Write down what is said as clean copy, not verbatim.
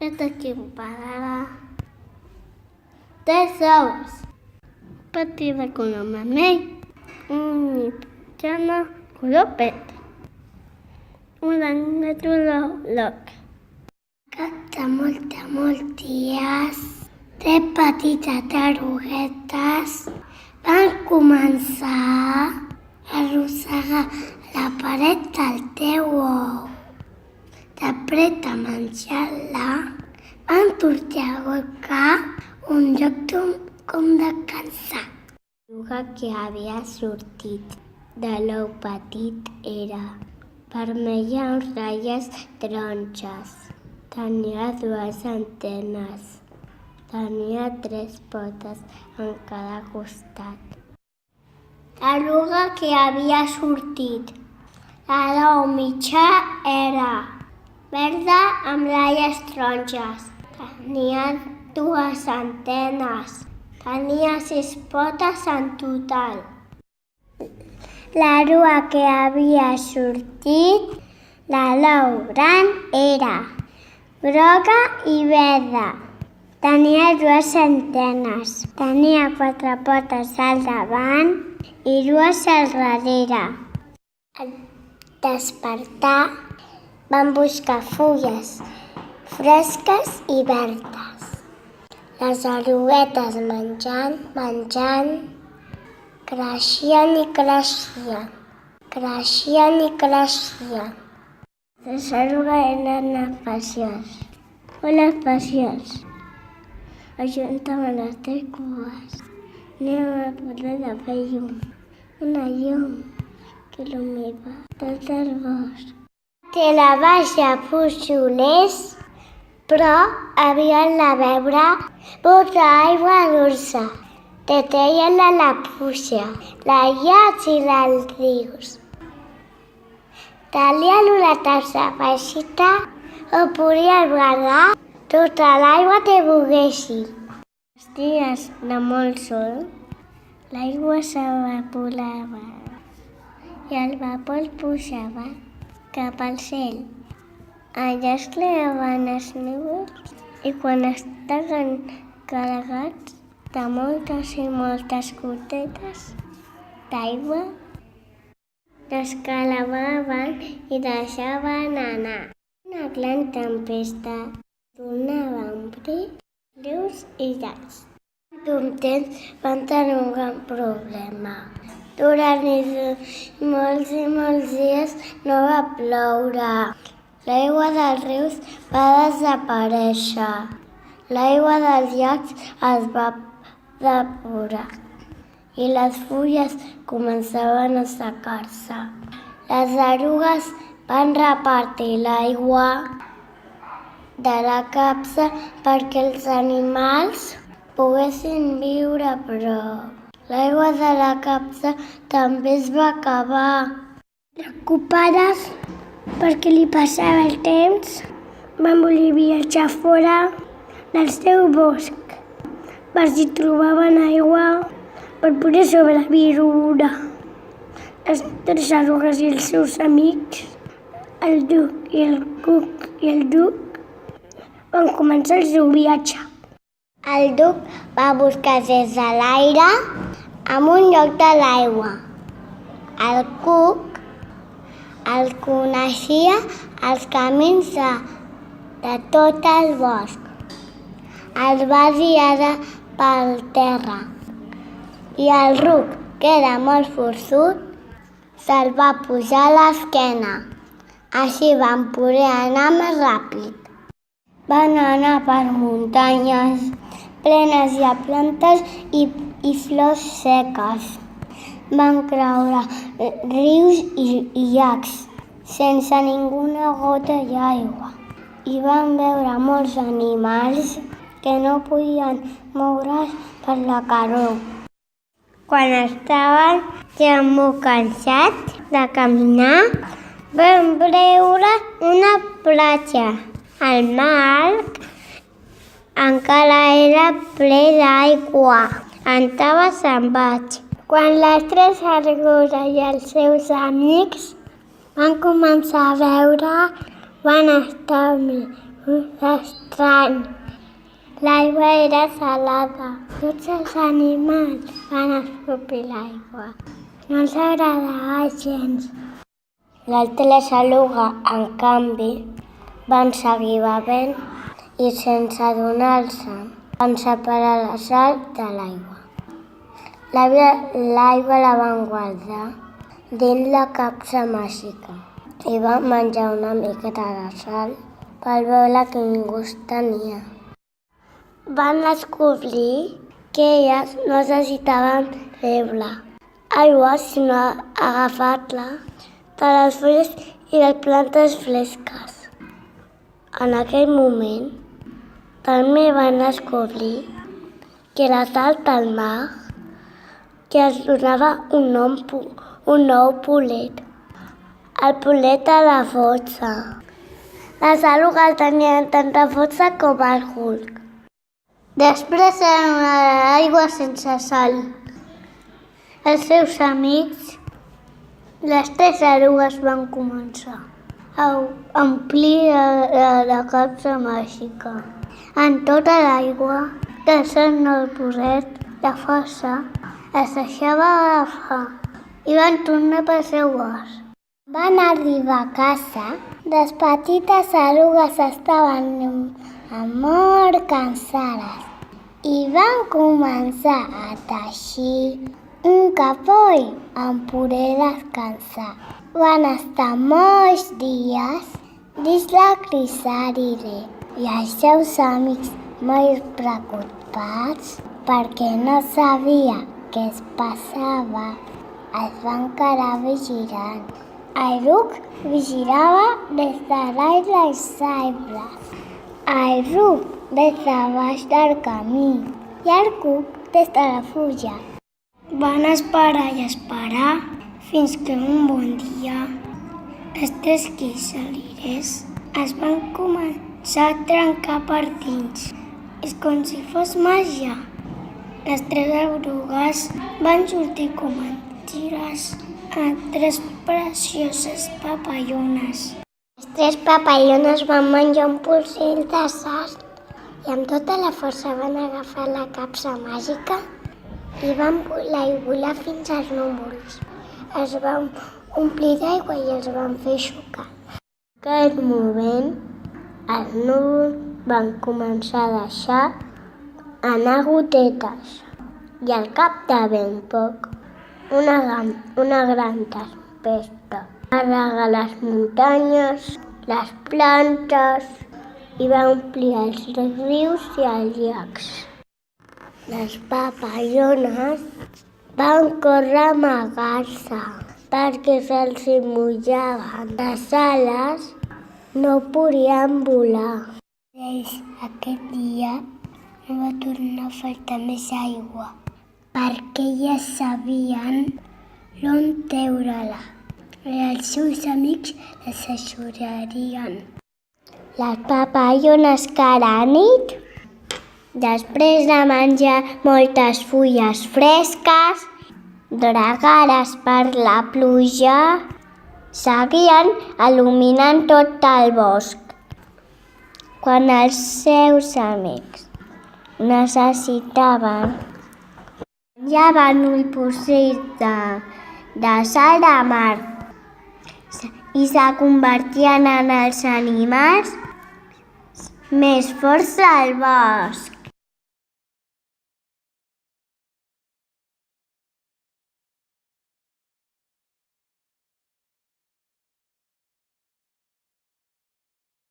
Esta temporada 3 ous, partida color vermell, un mitjana color verd, un blanc de color groc. Cap de molts dies, 3 petites taruguetes van començar a arrossegar la paret del teu ou. Després de menjar-la, van sortir a buscar un lloc on descansar. La taruga que havia sortit de l'ou petit era vermella amb ratlles taronges. Tenia 2 antenes. Tenia 3 potes en cada costat. La taruga que havia sortit de l'ou mitjà era verda amb ratlles taronges. Tenia 2 antenes. Tenia 6 potes en total. La taruga que havia sortit de l'ou gran era groga i verda. Tenia 2 antenes. Tenia 4 potes al davant i 2 al darrere. Al despertar, van buscar fulles fresques i verdes. Les taruguetes menjant, creixien i creixien. Creixien i creixien. Les tarugues eren especials. Molt especials. Ajuntaven les 3 cues. Anem a poder de fer llum. Una llum que il·lumina tot el bosc. Té la baixa pujolers, però havien de beure molta aigua dolça. Te treien a la puja, les llacs i els rius. Talien una tassa baixita on podien guardar tota l'aigua que volguessin. Els dies de molt sol, l'aigua s'evaporava i el vapor pujava cap al cel. Allà es creaven els núvols i quan estaven carregats de moltes i moltes gotetes d'aigua, descalabraven i deixaven anar. Una gran tempesta donava a omplir rius i llacs. D'un temps van tenir un gran problema. Durant molts i molts dies no va ploure. L'aigua dels rius va desaparèixer. L'aigua dels llacs es va evaporar i les fulles començaven a assecar-se. Les tarugues van repartir l'aigua de la capsa perquè els animals poguessin viure a prop. L'aigua de la capsa també es va acabar. Preocupades perquè li passava el temps, van voler viatjar fora del seu bosc per si trobaven aigua per poder sobreviure. Les 3 tarugues i els seus amics, el Duc i el Cuc i el Duc, van començar el seu viatge. El Duc va buscar des de l'aire en un lloc de l'aigua. El Cuc el coneixia els camins de tot el bosc. Els va guiar pel terra. I el Ruc, que era molt forçut, se'l va pujar a l'esquena. Així van poder anar més ràpid. Van anar per muntanyes plenes de plantes i flors seques. Van creure rius i llacs sense ninguna gota d'aigua. I van veure molts animals que no podien moure's per la calor. Quan estaven ja molt cansats de caminar, van veure una platja. El mar encara era ple d'aigua. Estava salvatge. Quan les 3 tarugues i els seus amics van començar a veure, van estar estrany. L'aigua era salada. Tots els animals van escopir l'aigua. No els agradava gens. L'alta i la saluga, en canvi, van seguir bevent i sense adonar-se van separar la sal de l'aigua. L'aigua la van guardar dins la capsa màgica i van menjar una miqueta de sal per veure quin gust tenia. Van descobrir que elles no necessitaven beure aigua, sinó agafar-la de les fulles i les plantes fresques. En aquell moment, també van descobrir que la sal del mar que es donava un nou polet, el polet de la força. Les àlugues tenien tanta força com el Hulk. Després era una aigua sense sal. Els seus amics, les 3 àlugues, van començar a omplir la capsa màgica en tota l'aigua, deixant el polet de força es deixava agafar i van tornar pel seu bosc. Van arribar a casa, les petites àlugues estaven molt cansades i van començar a teixir un capoll en poder descansar. Van estar molts dies dins la crisàlide i els seus amics molt preocupats perquè no sabia què es passava. Es van quedar vigilant. El ruc vigilava des de dalt dels arbres, el ruc des de baix del camí i el cuc des de la fulla. Van esperar i esperar fins que un bon dia les 3 crisàlides es van començar a trencar per dins. És com si fos màgia. Les 3 erugues van sortir com en tires a 3 precioses papallones. Les 3 papallones van menjar un polsill de sal i amb tota la força van agafar la capsa màgica i van volar fins als núvols. Es van omplir d'aigua i els van fer xocar. En aquell moment, els núvols van començar a deixar anar gotetes i al cap de ben poc una gran tempesta va regar les muntanyes, les plantes i va omplir els rius i els llacs. Les papallones van córrer a amagar-se perquè se'ls mullaven les ales, no podien volar. Aquest dia no va tornar a faltar més aigua, perquè elles sabien on treure-la i els seus amics les ajudarien. Les papallones cada nit, després de menjar moltes fulles fresques, dregades per la pluja, seguien il·luminant tot el bosc. Quan els seus amics necessitaven, menjaven un polsill de sal de mar i se convertien en els animals més forts del bosc.